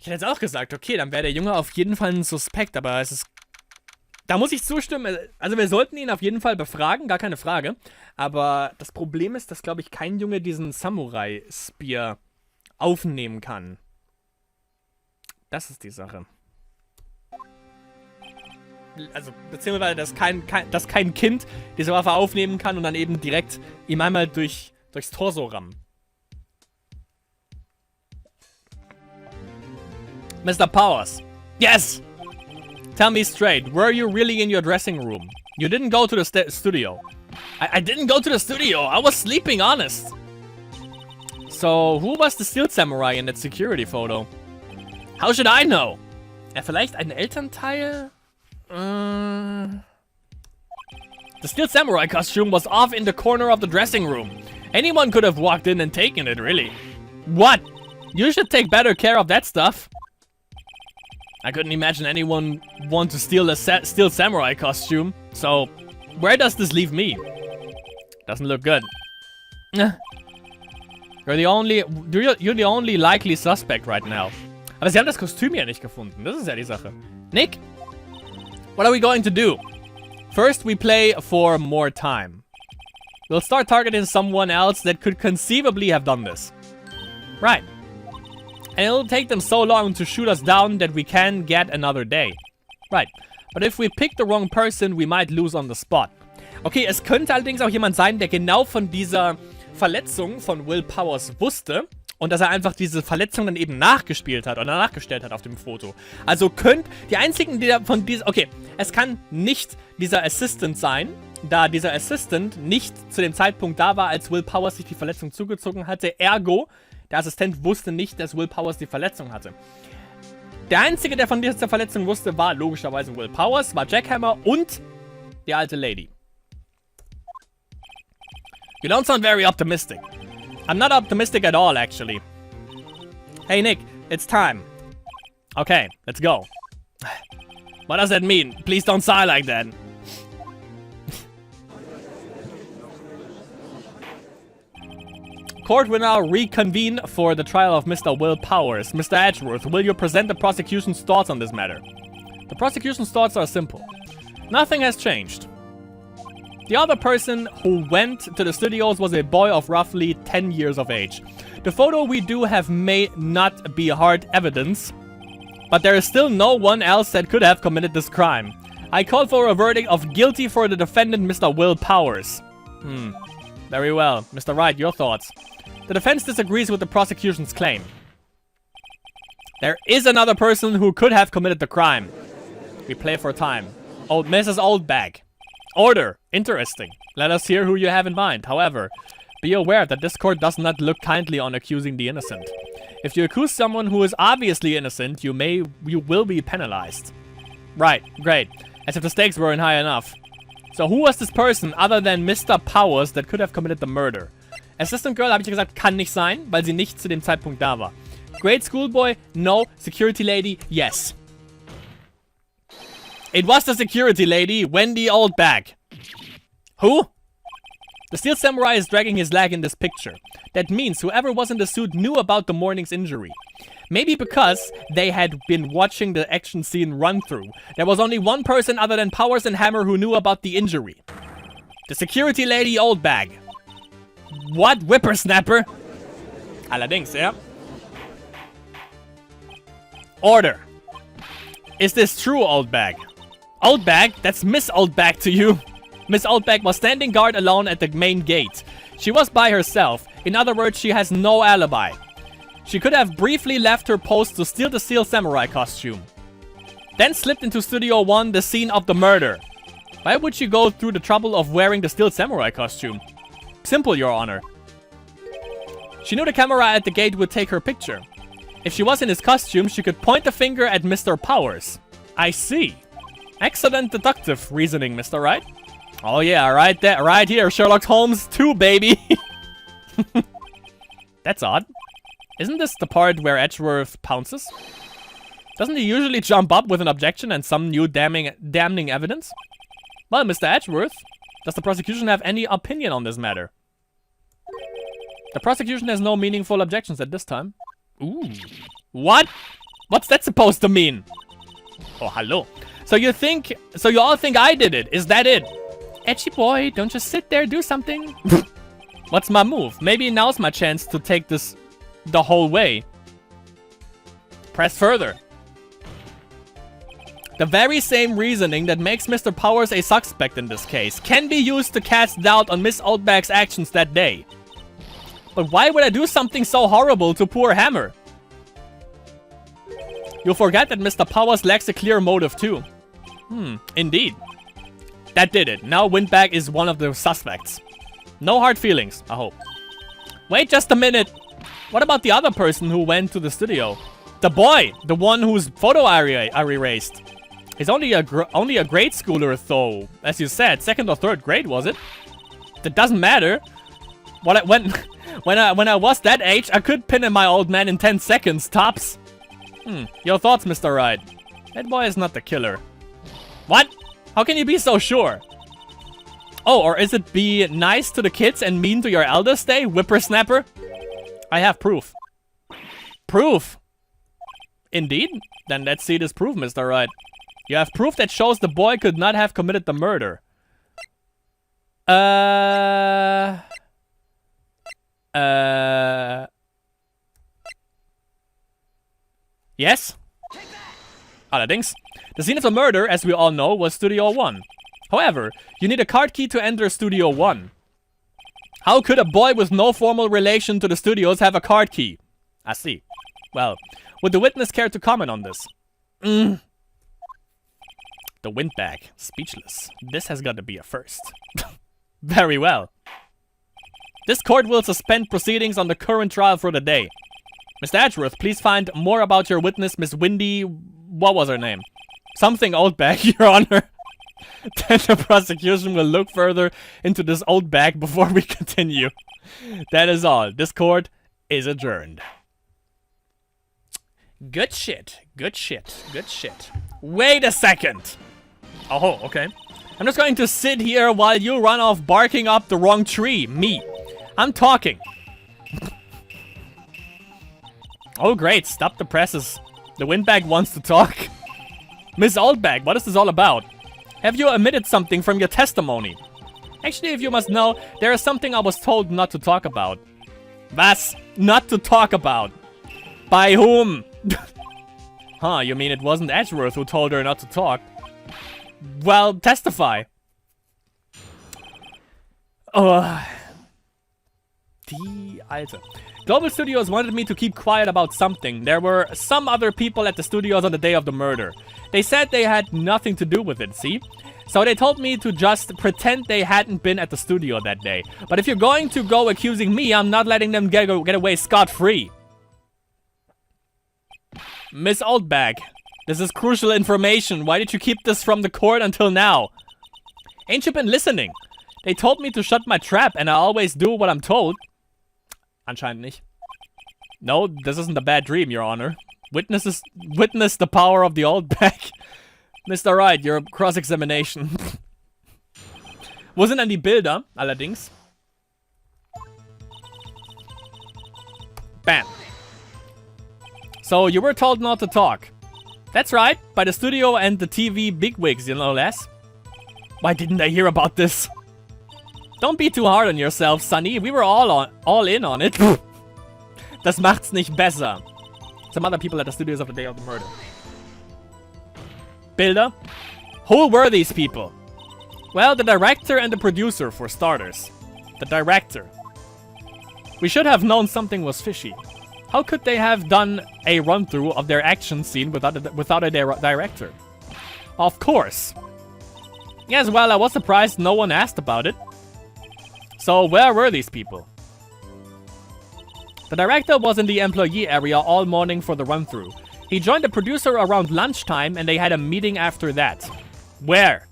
hätte jetzt auch gesagt, okay, dann wäre der Junge auf jeden Fall ein Suspekt, aber es ist... Da muss ich zustimmen, also wir sollten ihn auf jeden Fall befragen, gar keine Frage. Aber das Problem ist, dass, glaube ich, kein Junge diesen Samurai-Spear aufnehmen kann. Das ist die Sache. Also, beziehungsweise, dass kein Kind diese Waffe aufnehmen kann und dann eben direkt ihm einmal durchs Torso rammen. Mr. Powers. Yes! Tell me straight, were you really in your dressing room? You didn't go to the studio. I didn't go to the studio. I was sleeping, honest. So, who was the Steel Samurai in that security photo? How should I know? Vielleicht ein Elternteil? The Steel Samurai costume was off in the corner of the dressing room. Anyone could have walked in and taken it, really. What? You should take better care of that stuff. I couldn't imagine anyone want to steal a Steel Samurai costume. So, where does this leave me? Doesn't look good. You're the only likely suspect right now. Aber sie haben das Kostüm ja nicht gefunden. Das ist ja die Sache. Nick? What are we going to do? First, we play for more time. We'll start targeting someone else that could conceivably have done this. Right. And it'll take them so long to shoot us down that we can get another day. Right. But if we pick the wrong person, we might lose on the spot. Okay, es könnte allerdings auch jemand sein, der genau von dieser Verletzung von Will Powers wusste und dass er einfach diese Verletzung dann eben nachgespielt hat oder nachgestellt hat auf dem Foto. Also die einzigen, die von dieser... Okay, es kann nicht dieser Assistant sein, da dieser Assistant nicht zu dem Zeitpunkt da war, als Will Powers sich die Verletzung zugezogen hatte. Ergo, der Assistent wusste nicht, dass Will Powers die Verletzung hatte. Der Einzige, der von dieser Verletzung wusste, war logischerweise Will Powers, war Jackhammer und die alte Lady. You don't sound very optimistic. I'm not optimistic at all, actually. Hey, Nick, it's time. Okay, let's go. What does that mean? Please don't sigh like that. Court will now reconvene for the trial of Mr. Will Powers. Mr. Edgeworth, will you present the prosecution's thoughts on this matter? The prosecution's thoughts are simple. Nothing has changed. The other person who went to the studios was a boy of roughly 10 years of age. The photo we do have may not be hard evidence, but there is still no one else that could have committed this crime. I call for a verdict of guilty for the defendant, Mr. Will Powers. Very well. Mr. Wright, your thoughts? The defense disagrees with the prosecution's claim. There is another person who could have committed the crime. We play for time. Old Mrs. Oldbag. Order. Interesting. Let us hear who you have in mind. However, be aware that this court does not look kindly on accusing the innocent. If you accuse someone who is obviously innocent, you will be penalized. Right. Great. As if the stakes weren't high enough. So who was this person other than Mr. Powers that could have committed the murder? Assistant Girl, habe ich ja gesagt, kann nicht sein, weil sie nicht zu dem Zeitpunkt da war. Great Schoolboy, no. Security Lady, yes. It was the security lady, Wendy Oldbag. Who? The Steel Samurai is dragging his leg in this picture. That means whoever was in the suit knew about the morning's injury. Maybe because they had been watching the action scene run through. There was only one person other than Powers and Hammer who knew about the injury. The security lady Oldbag. What? Whippersnapper? Allerdings, ja. Order. Is this true, Oldbag? Oldbag? That's Miss Oldbag to you. Miss Oldbag was standing guard alone at the main gate. She was by herself. In other words, she has no alibi. She could have briefly left her post to steal the Steel Samurai costume. Then slipped into Studio 1, the scene of the murder. Why would she go through the trouble of wearing the Steel Samurai costume? Simple, Your Honor. She knew the camera at the gate would take her picture. If she was in his costume, she could point the finger at Mr. Powers. I see. Excellent deductive reasoning, Mr. Wright. Oh yeah, right there, right here, Sherlock Holmes 2, baby. That's odd. Isn't this the part where Edgeworth pounces? Doesn't he usually jump up with an objection and some new damning evidence? Well, Mr. Edgeworth, does the prosecution have any opinion on this matter? The prosecution has no meaningful objections at this time. Ooh. What? What's that supposed to mean? Oh, hello. So you all think I did it? Is that it? Edgy boy, don't just sit there, do something. What's my move? Maybe now's my chance to take this the whole way. Press further. The very same reasoning that makes Mr. Powers a suspect in this case can be used to cast doubt on Miss Oldbag's actions that day. But why would I do something so horrible to poor Hammer? You forget that Mr. Powers lacks a clear motive too. Indeed. That did it. Now Windbag is one of the suspects. No hard feelings, I hope. Wait just a minute. What about the other person who went to the studio? The boy! The one whose photo I erased. He's only a grade schooler though. As you said, 2nd or 3rd grade, was it? That doesn't matter. When I was that age, I could pin in my old man in 10 seconds, tops. Your thoughts, Mr. Wright? That boy is not the killer. What? How can you be so sure? Oh, or is it be nice to the kids and mean to your elders day, whippersnapper? I have proof. Proof? Indeed? Then let's see this proof, Mr. Wright. You have proof that shows the boy could not have committed the murder. Yes? Allerdings. The scene of the murder, as we all know, was Studio 1. However, you need a card key to enter Studio 1. How could a boy with no formal relation to the studios have a card key? I see. Well, would the witness care to comment on this? The Windbag. Speechless. This has got to be a first. Very well. This court will suspend proceedings on the current trial for the day. Mr. Edgeworth, please find more about your witness, Miss Windy... What was her name? Something Oldbag, Your Honor. Then the prosecution will look further into this old bag before we continue. That is all. This court is adjourned. Good shit. Good shit. Good shit. Wait a second. Oh, okay. I'm just going to sit here while you run off barking up the wrong tree. Me. I'm talking. Oh, great. Stop the presses. The Windbag wants to talk. Miss Oldbag, what is this all about? Have you omitted something from your testimony? Actually, if you must know, there is something I was told not to talk about. Was? Not to talk about? By whom? Huh, you mean it wasn't Edgeworth who told her not to talk? Well, testify. Die Alte. Global Studios wanted me to keep quiet about something. There were some other people at the studios on the day of the murder. They said they had nothing to do with it, see? So they told me to just pretend they hadn't been at the studio that day. But if you're going to go accusing me, I'm not letting them get away scot-free. Miss Oldbag, this is crucial information. Why did you keep this from the court until now? Ain't you been listening? They told me to shut my trap and I always do what I'm told. Anscheinend nicht. No, this isn't a bad dream, Your Honor. Witness the power of the Oldbag. Mr. Wright, your cross-examination. Wo sind denn die Bilder, allerdings? Bam. So, you were told not to talk. That's right, by the studio and the TV bigwigs, you know less. Why didn't I hear about this? Don't be too hard on yourself, Sonny. We were all in on it. Das macht's nicht besser. Some other people at the studios of the day of the murder. Bilder? Who were these people? Well, the director and the producer, for starters. The director. We should have known something was fishy. How could they have done a run-through of their action scene without a director? Of course. Yes, well, I was surprised no one asked about it. So, where were these people? The director was in the employee area all morning for the run-through. He joined the producer around lunchtime and they had a meeting after that. Where?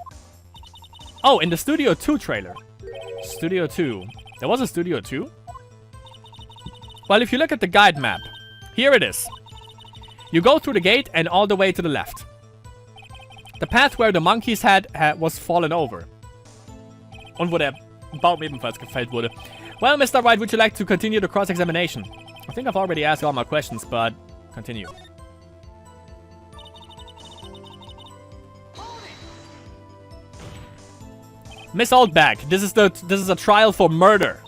Oh, in the Studio 2 trailer. Studio 2. There was a Studio 2? Well, if you look at the guide map, here it is. You go through the gate and all the way to the left. The path where the monkey's head was fallen over. Und wo der Baum ebenfalls gefällt wurde. Well, Mr. Wright, would you like to continue the cross-examination? I think I've already asked all my questions, but continue. Miss Oldback, this is a trial for murder.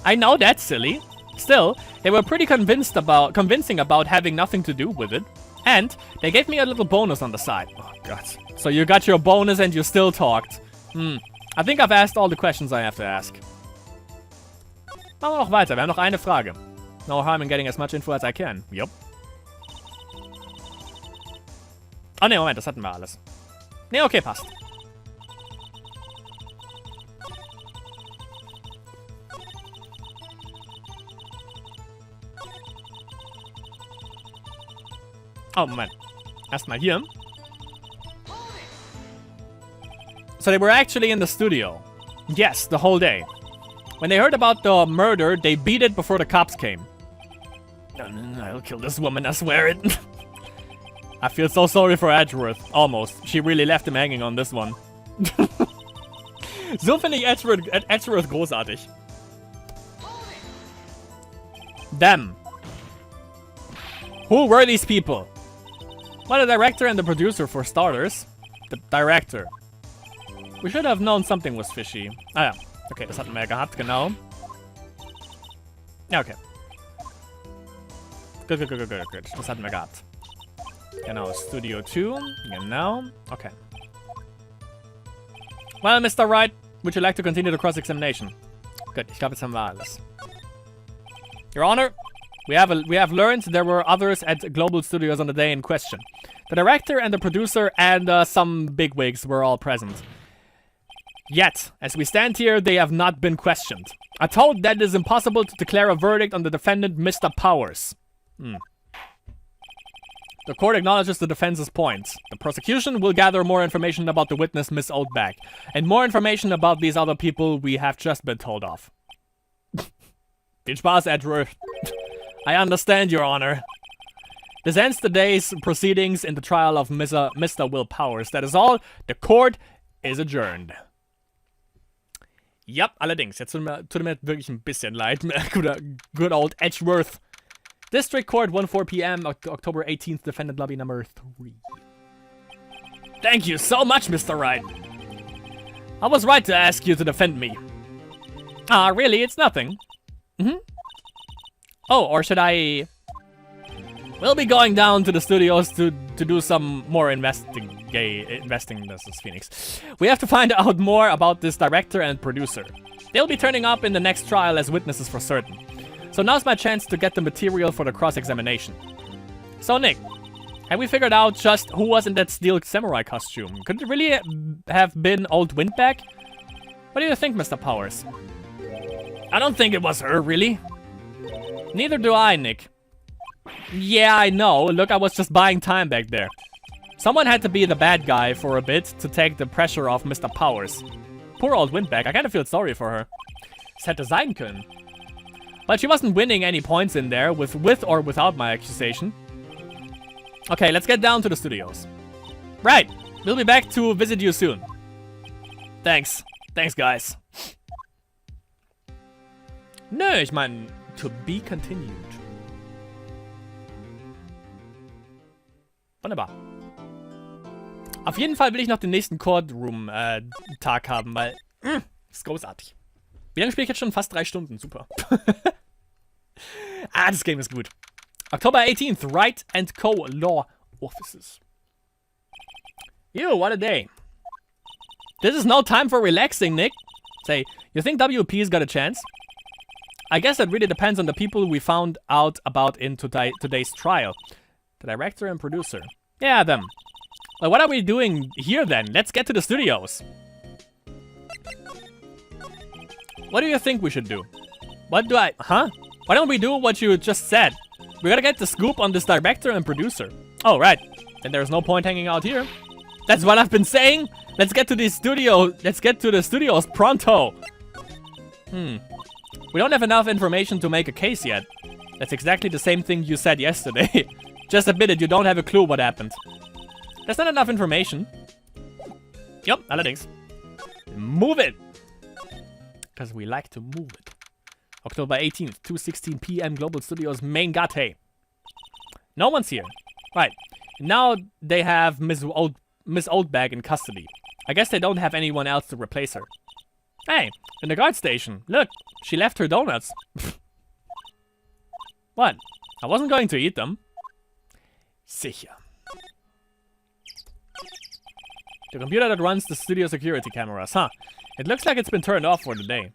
I know that's silly. Still, they were pretty convincing about having nothing to do with it. And they gave me a little bonus on the side. Oh god. So you got your bonus and you still talked. I think I've asked all the questions I have to ask. Machen wir noch weiter. Wir haben noch eine Frage. No harm in getting as much info as I can. Yup. Oh ne, Moment, das hatten wir alles. Ne, okay, passt. Oh, Moment. Erstmal hier. So they were actually in the studio. Yes, the whole day. When they heard about the murder, they beat it before the cops came. I'll kill this woman, I swear it. I feel so sorry for Edgeworth. Almost. She really left him hanging on this one. So finde ich Edgeworth großartig. Them. Who were these people? Well, the director and the producer for starters. The director. We should have known something was fishy. Ah ja. Okay, das hatten wir ja gehabt, genau. Ja, okay. Gut. Das hatten wir gehabt. Genau, Studio 2. Genau. Okay. Well, Mr. Wright, would you like to continue the cross-examination? Gut, ich glaube, jetzt haben wir alles. Your Honor, we have learned there were others at Global Studios on the day in question. The director and the producer and some bigwigs were all present. Yet, as we stand here, they have not been questioned. I'm told that it is impossible to declare a verdict on the defendant, Mr. Powers. The court acknowledges the defense's points. The prosecution will gather more information about the witness, Miss Oldback, and more information about these other people we have just been told of. Viel Spaß, Edgeworth. I understand, Your Honor. This ends today's proceedings in the trial of Mr. Will Powers. That is all. The court is adjourned. Ja, allerdings. Jetzt tut mir wirklich ein bisschen leid. Good old Edgeworth. District Court, 1:04 p.m., October 18th, defendant lobby number 3. Thank you so much, Mr. Wright. I was right to ask you to defend me. Ah, really? It's nothing. Oh, or should I... We'll be going down to the studios to do some more investing. This is Phoenix. We have to find out more about this director and producer. They'll be turning up in the next trial as witnesses for certain. So now's my chance to get the material for the cross-examination. So Nick, have we figured out just who was in that steel samurai costume? Could it really have been old Windback? What do you think, Mr. Powers? I don't think it was her, really. Neither do I, Nick. Yeah, I know. Look, I was just buying time back there. Someone had to be the bad guy for a bit to take the pressure off Mr. Powers. Poor old Windback, I kind of feel sorry for her. Es hätte sein können. But she wasn't winning any points in there, with or without my accusation. Okay, let's get down to the studios. Right, we'll be back to visit you soon. Thanks. Thanks, guys. Nö, ich meine, to be continued. Wunderbar. Auf jeden Fall will ich noch den nächsten Courtroom-Tag haben, weil... ist großartig. Wie lange spiele ich jetzt schon? Fast 3 Stunden. Super. Das Game ist gut. October 18th, Wright & Co. Law Offices. Ew, what a day. This is no time for relaxing, Nick. Say, you think WP's got a chance? I guess that really depends on the people we found out about in today's trial. The director and producer. Yeah, them. Well, what are we doing here then? Let's get to the studios. What do you think we should do? Why don't we do what you just said? We gotta get the scoop on this director and producer. Oh, right. Then there's no point hanging out here. That's what I've been saying. Let's get to the studio. Let's get to the studios pronto. We don't have enough information to make a case yet. That's exactly the same thing you said yesterday. Just admit it, you don't have a clue what happened. There's not enough information. Yup, allerdings. Move it! Because we like to move it. October 18th, 2:16 p.m. Global Studios main gate. No one's here. Right. Now they have Miss Oldbag in custody. I guess they don't have anyone else to replace her. Hey, in the guard station. Look, she left her donuts. What? I wasn't going to eat them. Sicher. The computer that runs the studio security cameras, huh? It looks like it's been turned off for the day.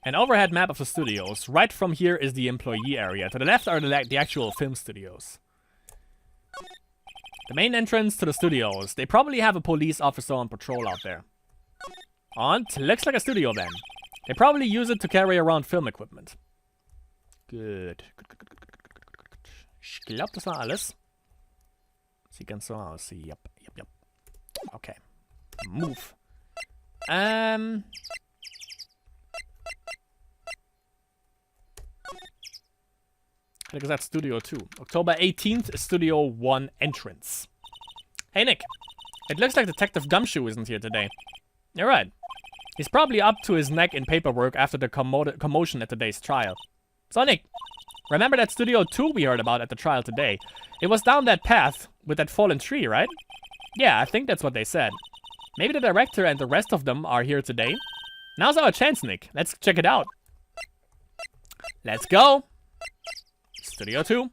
An overhead map of the studios. Right from here is the employee area. To the left are the actual film studios. The main entrance to the studios. They probably have a police officer on patrol out there. And looks like a studio then. They probably use it to carry around film equipment. Good. Ich glaube, das war alles. Sieht ganz so aus. Yep. Okay. Move. How is that Studio 2? October 18th, Studio 1 entrance. Hey, Nick. It looks like Detective Gumshoe isn't here today. You're right. He's probably up to his neck in paperwork after the commotion at today's trial. So, Nick, remember that Studio 2 we heard about at the trial today? It was down that path with that fallen tree, right? Yeah, I think that's what they said. Maybe the director and the rest of them are here today? Now's our chance, Nick. Let's check it out. Let's go! Studio 2.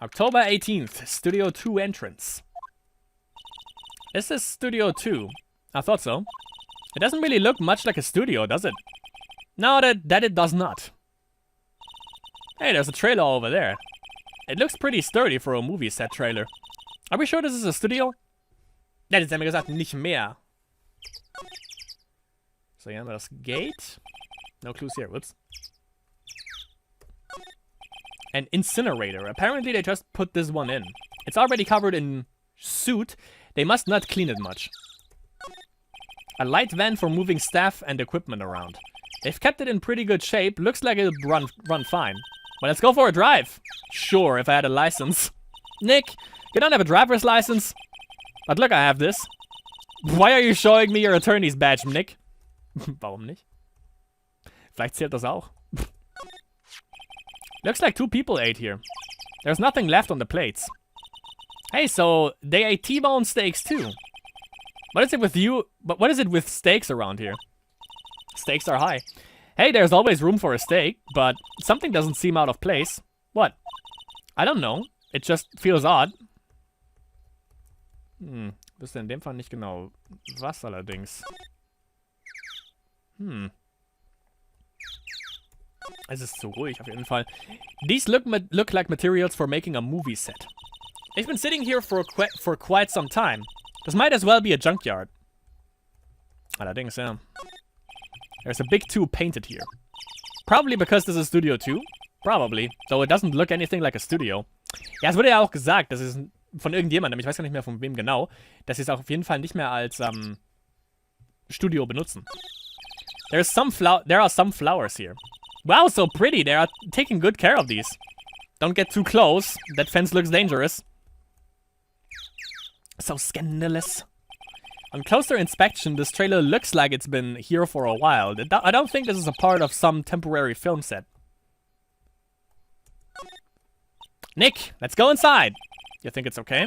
October 18th, Studio 2 entrance. This is Studio 2. I thought so. It doesn't really look much like a studio, does it? No, that it does not. Hey, there's a trailer over there. It looks pretty sturdy for a movie set trailer. Are we sure this is a studio? Ja, jetzt haben wir gesagt, nicht mehr. So, hier haben wir das Gate. No clues here, whoops. An incinerator. Apparently they just put this one in. It's already covered in soot. They must not clean it much. A light van for moving staff and equipment around. They've kept it in pretty good shape. Looks like it'll run fine. Well, let's go for a drive. Sure, if I had a license. Nick, you don't have a driver's license? But look, I have this. Why are you showing me your attorney's badge, Nick? Warum nicht? Vielleicht zählt das auch. Looks like 2 people ate here. There's nothing left on the plates. Hey, so they ate T-bone steaks too. What is it with you? But what is it with steaks around here? Stakes are high. Hey, there's always room for a steak, but something doesn't seem out of place. What? I don't know. It just feels odd. Wüsste in dem Fall nicht genau. Was allerdings? Es ist zu ruhig auf jeden Fall. These look like materials for making a movie set. They've been sitting here for quite some time. This might as well be a junkyard. Allerdings, ja. There's a big 2 painted here. Probably because this is Studio 2. Probably. Though it doesn't look anything like a studio. Ja, es wurde ja auch gesagt, das ist von irgendjemandem, ich weiß gar nicht mehr von wem genau, dass sie es auch auf jeden Fall nicht mehr als Studio benutzen. There are some flowers here. Wow, so pretty. They are taking good care of these. Don't get too close. That fence looks dangerous. So scandalous. On closer inspection, this trailer looks like it's been here for a while. I don't think this is a part of some temporary film set. Nick, let's go inside. You think it's okay?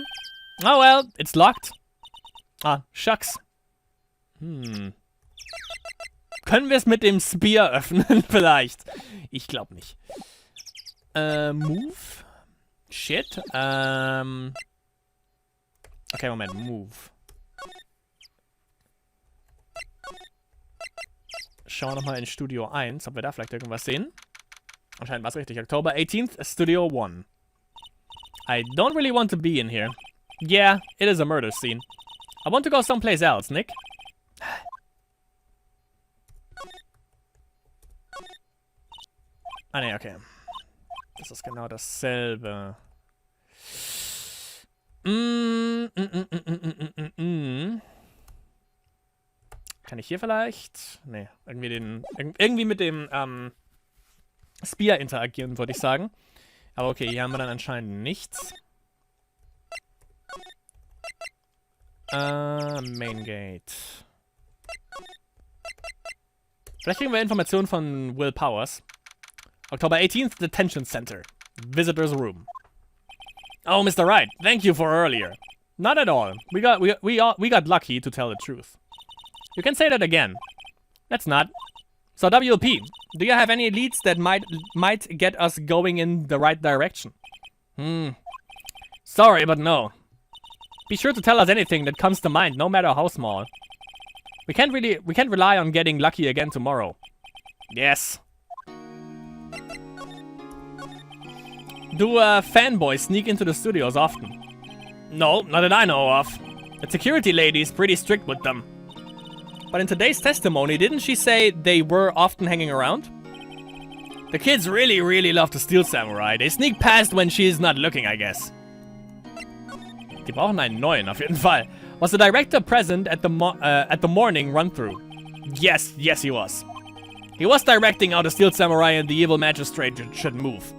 Oh well, it's locked. Ah, shucks. Können wir es mit dem Spear öffnen? Vielleicht. Ich glaube nicht. Move. Shit. Okay, Moment. Move. Schauen wir nochmal in Studio 1, ob wir da vielleicht irgendwas sehen. Anscheinend war es richtig. October 18th, Studio 1. I don't really want to be in here. Yeah, it is a murder scene. I want to go someplace else, Nick. Ah ne, okay. Das ist genau dasselbe. Kann ich hier vielleicht? Ne, irgendwie mit dem Spear interagieren, würde ich sagen. Aber okay, hier haben wir dann anscheinend nichts. Main Gate. Vielleicht kriegen wir Informationen von Will Powers. October 18th, Detention Center. Visitor's Room. Oh, Mr. Wright, thank you for earlier. Not at all. We got lucky, to tell the truth. You can say that again. Let's not. So WP, do you have any leads that might get us going in the right direction? Sorry, but no. Be sure to tell us anything that comes to mind, no matter how small. We can't rely on getting lucky again tomorrow. Yes. Do fanboys sneak into the studios often? No, not that I know of. The security lady's pretty strict with them. But in today's testimony, didn't she say they were often hanging around? The kids really love the Steel Samurai. They sneak past when she's not looking, I guess. Die brauchen einen neuen, auf jeden Fall. Was the director present at the morning run-through? Yes, he was. He was directing how the Steel Samurai and the evil magistrate should move.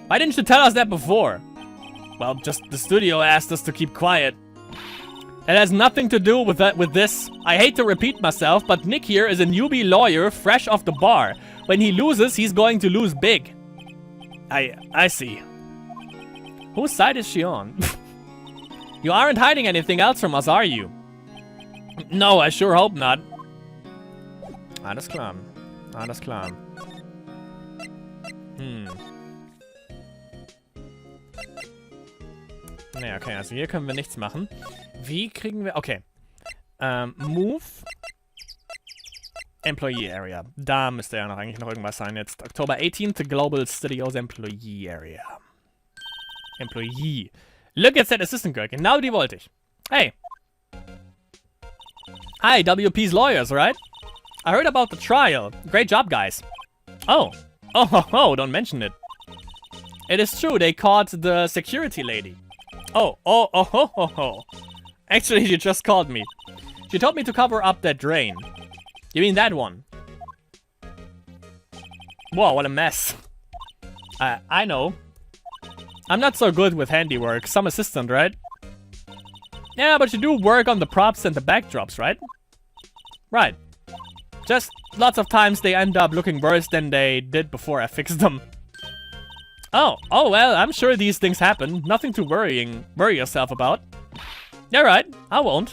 Why didn't you tell us that before? Well, just the studio asked us to keep quiet. That has nothing to do with this. I hate to repeat myself, but Nick here is a newbie lawyer fresh off the bar. When he loses, he's going to lose big. I see. Whose side is she on? You aren't hiding anything else from us, are you? No, I sure hope not. Alles klar. Alles klar. Naja, okay, also hier können wir nichts machen. Wie kriegen wir... Okay. Move. Employee Area. Da müsste ja eigentlich noch irgendwas sein jetzt. October 18th, Global Studios Employee Area. Employee. Look at that assistant girl. Genau die wollte ich. Hey. Hi, WP's lawyers, right? I heard about the trial. Great job, guys. Oh, don't mention it. It is true, they caught the security lady. Oh. Actually, she just called me. She told me to cover up that drain. You mean that one? Whoa, what a mess. I know. I'm not so good with handiwork. Some assistant, right? Yeah, but you do work on the props and the backdrops, right? Right. Just lots of times they end up looking worse than they did before I fixed them. Oh, well, I'm sure these things happen. Nothing to worry yourself about. Yeah, right, I won't.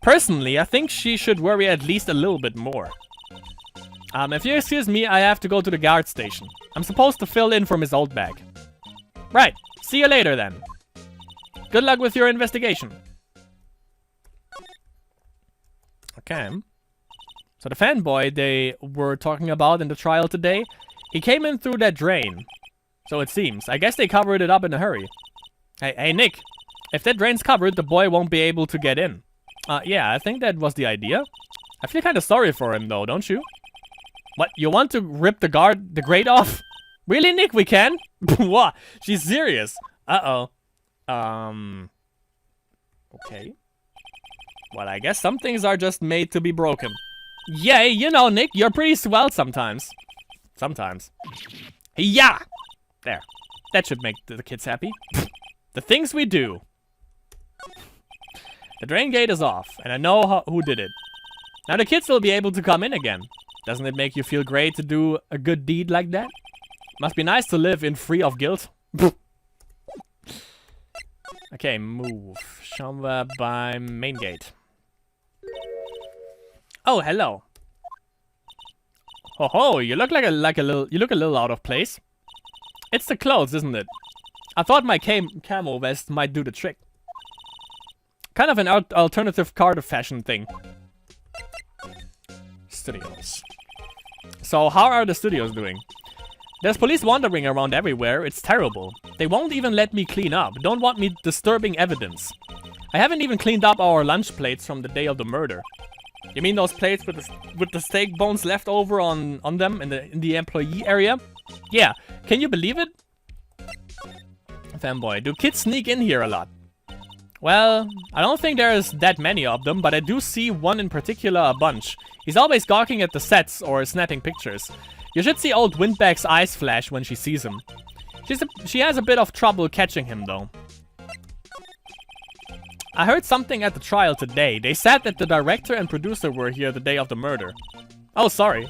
Personally, I think she should worry at least a little bit more. If you excuse me, I have to go to the guard station. I'm supposed to fill in for Miss Oldbag. Right, see you later then. Good luck with your investigation. Okay. So the fanboy they were talking about in the trial today, he came in through that drain. So it seems. I guess they covered it up in a hurry. Hey, Nick. If that drain's covered, the boy won't be able to get in. Yeah, I think that was the idea. I feel kind of sorry for him, though, don't you? What, you want to rip the grate off? Really, Nick, we can? What? She's serious. Uh-oh. Okay. Well, I guess some things are just made to be broken. Yay, you know, Nick, you're pretty swell sometimes. Sometimes. Yeah! There. That should make the kids happy. The things we do. The drain gate is off, and I know who did it. Now the kids will be able to come in again. Doesn't it make you feel great to do a good deed like that? Must be nice to live in free of guilt. Okay, move. Schauen wir beim Main Gate. Oh, hello. Oh, you look a little out of place. It's the clothes, isn't it? I thought my camo vest might do the trick. Kind of an alternative Carter fashion thing. Studios. So, how are the studios doing? There's police wandering around everywhere. It's terrible. They won't even let me clean up. Don't want me disturbing evidence. I haven't even cleaned up our lunch plates from the day of the murder. You mean those plates with the steak bones left over on them in the employee area? Yeah. Can you believe it? Fanboy, do kids sneak in here a lot? Well, I don't think there's that many of them, but I do see one in particular a bunch. He's always gawking at the sets or snapping pictures. You should see old Windbag's eyes flash when she sees him. She has a bit of trouble catching him, though. I heard something at the trial today. They said that the director and producer were here the day of the murder. Oh, sorry.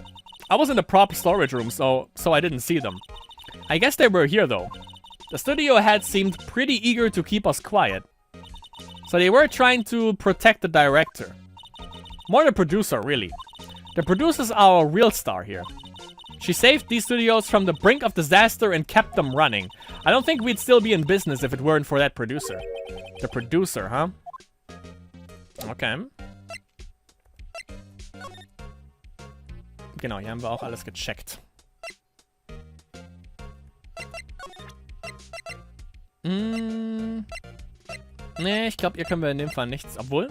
I was in the prop storage room, so I didn't see them. I guess they were here, though. The studio head seemed pretty eager to keep us quiet. So they were trying to protect the director. More the producer, really. The producer's our real star here. She saved these studios from the brink of disaster and kept them running. I don't think we'd still be in business if it weren't for that producer. The producer, huh? Okay. Genau, hier haben wir auch alles gecheckt. Nee, ich glaube, hier können wir in dem Fall nichts. Obwohl.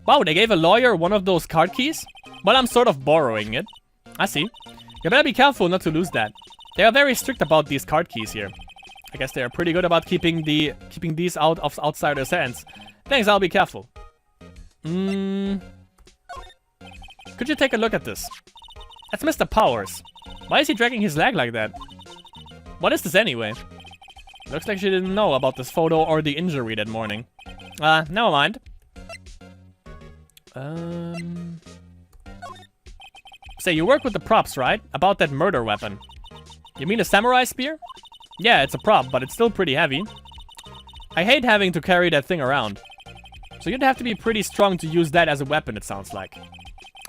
Wow, they gave a lawyer one of those card keys? Well, I'm sort of borrowing it. I see. You better be careful not to lose that. They are very strict about these card keys here. I guess they are pretty good about keeping these out of outsiders' hands. Thanks, I'll be careful. Could you take a look at this? That's Mr. Powers. Why is he dragging his leg like that? What is this anyway? Looks like she didn't know about this photo or the injury that morning. Never mind. Say, you work with the props, right? About that murder weapon. You mean a samurai spear? Yeah, it's a prop, but it's still pretty heavy. I hate having to carry that thing around. So you'd have to be pretty strong to use that as a weapon, it sounds like.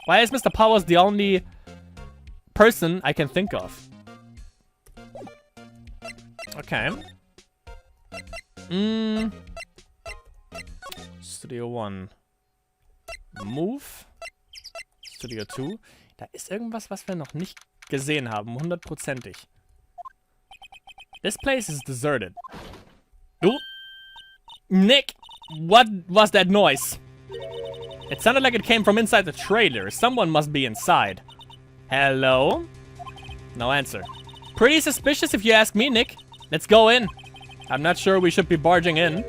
Why is Mr. Powers the only person I can think of? Okay. Studio 1. Move. Studio 2. Da ist irgendwas, was wir noch nicht gesehen haben. 100%ig. This place is deserted. Ooh. Nick! What was that noise? It sounded like it came from inside the trailer. Someone must be inside. Hello? No answer. Pretty suspicious if you ask me, Nick. Let's go in. I'm not sure we should be barging in.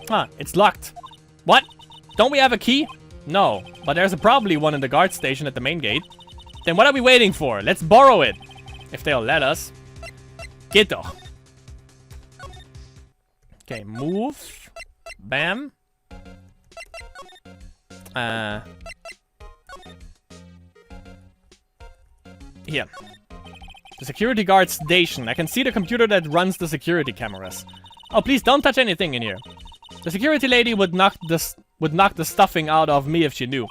Huh, it's locked. What? Don't we have a key? No, but there's probably one in the guard station at the main gate. Then what are we waiting for? Let's borrow it. If they'll let us. Geht doch. Okay, move. Bam. Here. The security guard station. I can see the computer that runs the security cameras. Oh, please don't touch anything in here. The security lady would knock the stuffing out of me if she knew.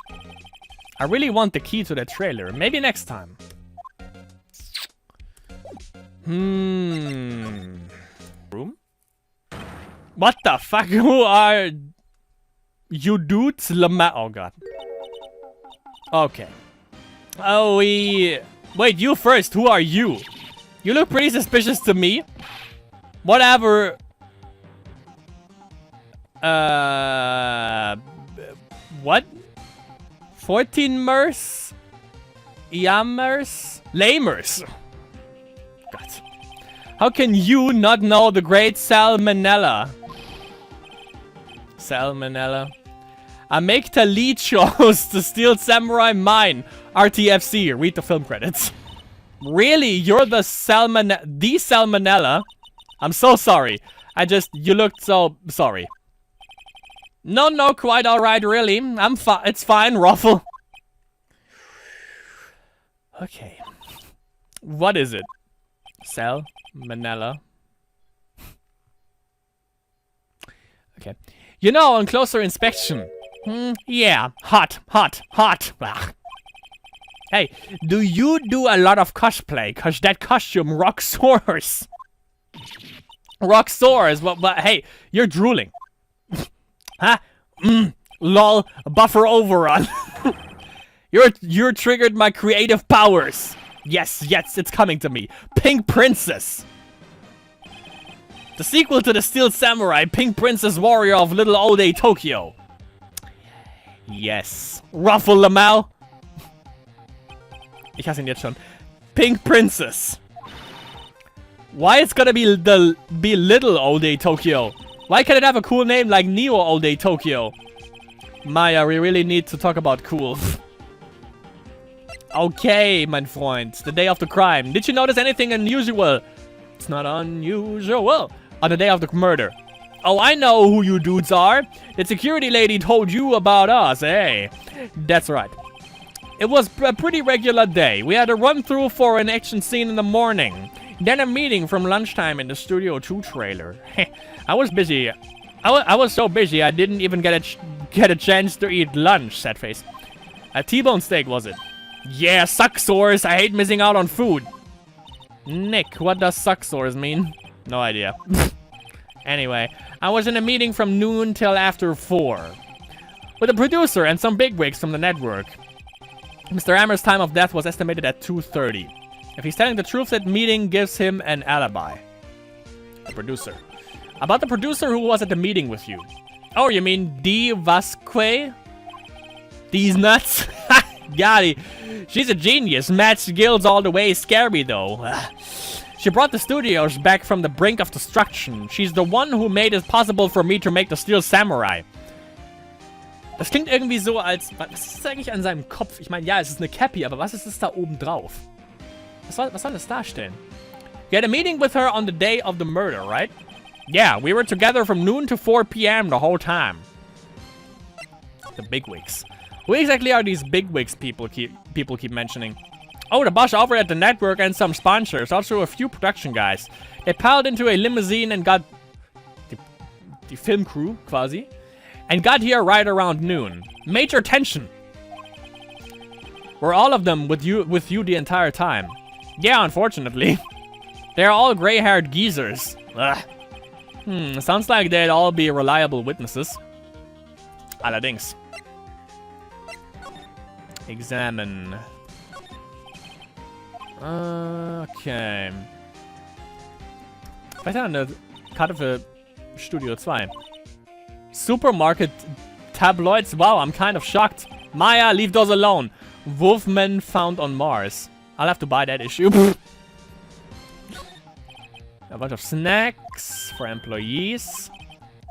I really want the key to that trailer. Maybe next time. Room? What the fuck? Who are you dudes? Oh god. Okay. Oh, wait, you first. Who are you? You look pretty suspicious to me. Whatever. What? 14 mers? Yammers? Lamers. God. How can you not know the great Salmonella? Salmonella. I make the lead shows to steal Samurai Mine. RTFC. Read the film credits. Really? You're the Salmonella? I'm so sorry. You looked so sorry. No, quite alright, really. It's fine, Ruffle. Okay. What is it? Salmonella. Okay. You know, on closer inspection. Yeah, hot. Ugh. Hey, do you do a lot of cosplay? Cause that costume rock soars. Rock soars, but hey, you're drooling. Huh? Lol, buffer overrun. You're triggered my creative powers. Yes, it's coming to me. Pink Princess. The sequel to the Steel Samurai, Pink Princess Warrior of Little Ode Tokyo. Yes. Ruffle Lamau. Ich hasse ihn jetzt schon. Pink Princess. Why it's gonna be Little Ode Tokyo? Why can't it have a cool name like Neo Ode Tokyo? Maya, we really need to talk about cool. Okay, mein Freund. The day of the crime. Did you notice anything unusual? It's not unusual. On the day of the murder. Oh, I know who you dudes are. The security lady told you about us, eh? That's right. It was a pretty regular day. We had a run-through for an action scene in the morning. Then a meeting from lunchtime in the Studio 2 trailer. I was busy I was so busy I didn't even get a chance to eat lunch, sad face. A T-bone steak, was it? Yeah, suck sores. I hate missing out on food. Nick, what does suck sores mean? No idea. Anyway, I was in a meeting from noon till after 4. With the producer and some bigwigs from the network. Mr. Ammer's time of death was estimated at 2:30. If he's telling the truth, that meeting gives him an alibi. The producer. About the producer who was at the meeting with you. Oh, you mean D. Vasque? These nuts? Got it. She's a genius. Mad skills all the way. Scary though. She brought the studios back from the brink of destruction. She's the one who made it possible for me to make the Steel Samurai. Das klingt irgendwie so, als... Was ist eigentlich an seinem Kopf? Ich meine, ja, es ist eine Cappy, aber was ist das da oben drauf? Was soll das darstellen? You had a meeting with her on the day of the murder, right? Yeah, we were together from noon to 4 p.m. the whole time. The bigwigs. Who exactly are these bigwigs people keep mentioning? Oh, the boss over at the network and some sponsors, also a few production guys. They piled into a limousine and got... the film crew, quasi. And got here right around noon. Major tension. Were all of them with you the entire time? Yeah, unfortunately. They're all gray-haired geezers. Ugh. Sounds like they'd all be reliable witnesses. Allerdings. Examine. Okay. Weiter eine Karte für Studio 2. Supermarket tabloids? Wow, I'm kind of shocked. Maya, leave those alone. Wolfman found on Mars. I'll have to buy that issue. A bunch of snacks for employees.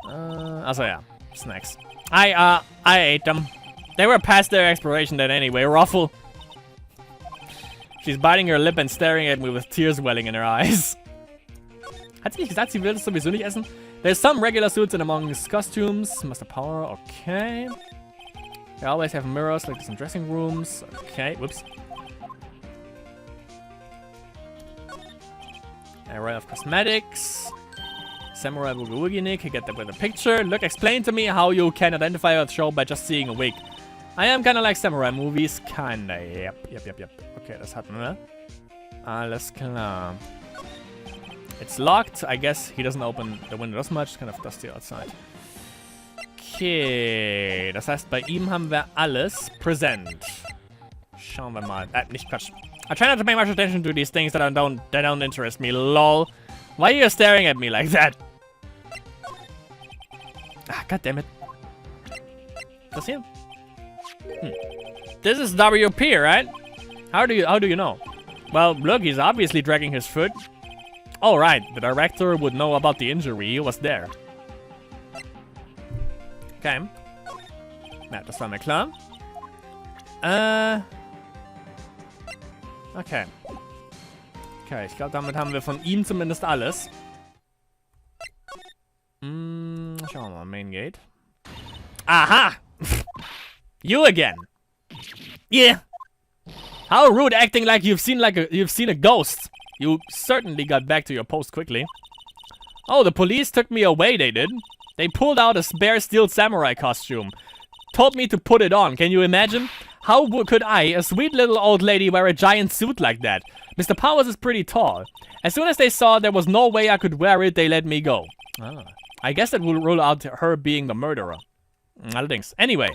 Also yeah, snacks. I ate them. They were past their expiration date anyway. Ruffle. She's biting her lip and staring at me with tears welling in her eyes. Hat sie nicht gesagt, sie will das sowieso nicht essen? There's some regular suits and amongst costumes. Master Power, okay. They always have mirrors like this in dressing rooms. Okay, whoops. Array of cosmetics. Samurai Boogie Woogie Nick, you get that with a picture. Look, explain to me how you can identify a show by just seeing a wig. I am kinda like samurai movies. Kinda, yep. Okay, das hatten wir. Alles klar. It's locked. I guess he doesn't open the windows much. It's kind of dusty outside. Okay, das heißt, bei ihm haben wir alles präsent. Schauen wir mal. Nicht Quatsch. I try not to pay much attention to these things that don't interest me. Lol. Why are you staring at me like that? Ah, god damn it. Das hier? This is WP, right? How do you know? Well, look, he's obviously dragging his foot. Oh, right. The director would know about the injury. He was there. Okay. Ja, das war mir klar. Okay. Okay, ich glaube, damit haben wir von ihm zumindest alles. Schauen wir mal, Main Gate. Aha! You again. Yeah. How rude, acting like you've seen a ghost. You certainly got back to your post quickly. Oh, the police took me away, they did. They pulled out a spare steel samurai costume. Told me to put it on, can you imagine? How could I, a sweet little old lady, wear a giant suit like that? Mr. Powers is pretty tall. As soon as they saw there was no way I could wear it, they let me go. I guess that will rule out her being the murderer. Allerdings. Anyway.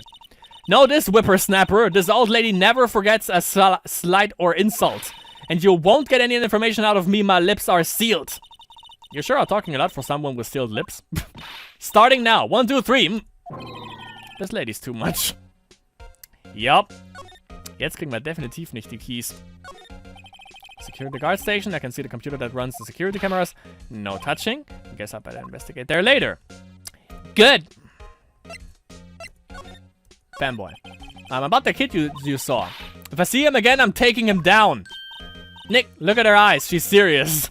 Know this, whippersnapper. This old lady never forgets a slight or insult. And you won't get any information out of me, my lips are sealed. You sure are talking a lot for someone with sealed lips. Starting now. 1, 2, 3. This lady's too much. Yup. Jetzt kriegen wir definitiv nicht die Keys. Secure the guard station. I can see the computer that runs the security cameras. No touching. Guess I better investigate there later. Good. Fanboy. About the kid you saw. If I see him again, I'm taking him down. Nick, look at her eyes. She's serious.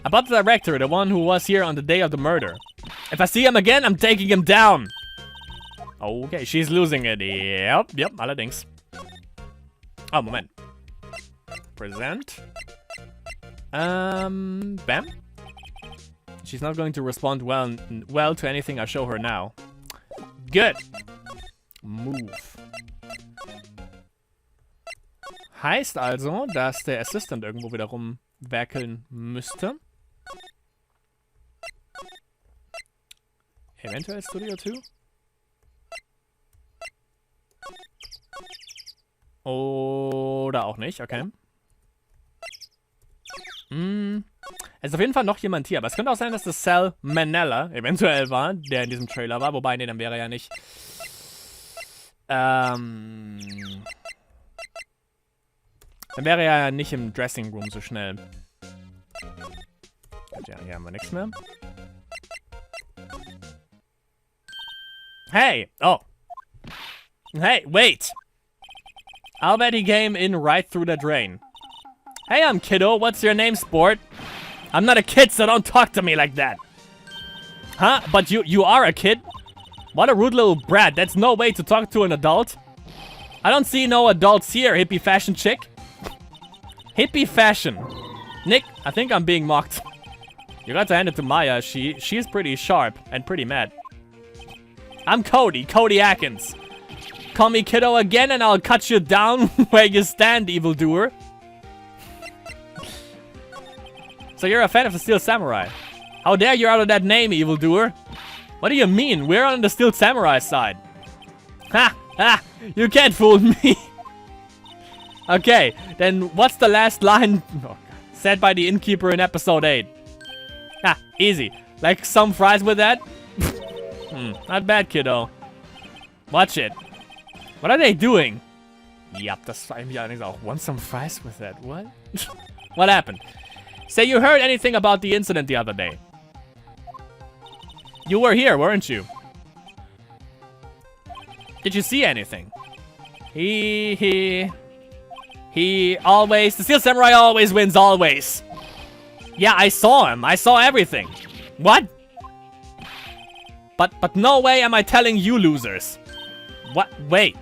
About the director, the one who was here on the day of the murder. If I see him again, I'm taking him down. Okay, she's losing it. Yep, allerdings. Oh, Moment. Present. Bam. She's not going to respond well to anything I show her now. Good. Move. Heißt also, dass der Assistant irgendwo wieder rumwerkeln müsste. Eventuell Studio 2? Oder auch nicht, okay. Es ist auf jeden Fall noch jemand hier, aber es könnte auch sein, dass das Sal Manella eventuell war, der in diesem Trailer war, wobei, nee, dann wäre er ja nicht. Dann wäre er ja nicht im Dressing Room so schnell. Ja, hier haben wir nichts mehr. Hey! Oh! Hey, wait! I'll bet he came in right through the drain. Hey, I'm kiddo. What's your name, sport? I'm not a kid, so don't talk to me like that. Huh? But you are a kid? What a rude little brat. That's no way to talk to an adult. I don't see no adults here, hippie fashion chick. Hippie fashion. Nick, I think I'm being mocked. You got to hand it to Maya. She's pretty sharp and pretty mad. I'm Cody Atkins. Call me kiddo again and I'll cut you down where you stand, evildoer. So you're a fan of the Steel Samurai. How dare you out of that name, evildoer? What do you mean? We're on the Steel Samurai side. Ha! Ha! You can't fool me. Okay, then what's the last line said by the innkeeper in episode 8? Ha! Easy. Like some fries with that? Not bad, kiddo. Watch it. What are they doing? Yep, das war irgendwie allerdings auch. Want some fries with that? What? What happened? Say you heard anything about the incident the other day. You were here, weren't you? Did you see anything? He always... The Steel Samurai always wins, always. Yeah, I saw him. I saw everything. What? But no way am I telling you losers. What? Wait.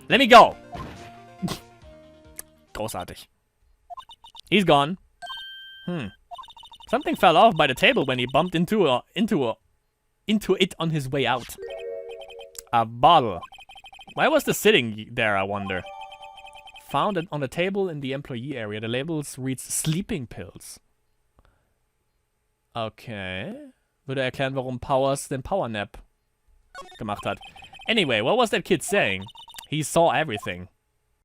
Let me go. Großartig. He's gone. Something fell off by the table when he bumped into it on his way out. A bottle. Why was this sitting there, I wonder? Found it on the table in the employee area. The labels reads sleeping pills. Okay. Würde erklären, warum Powers den Power Nap gemacht hat. Anyway, what was that kid saying? He saw everything.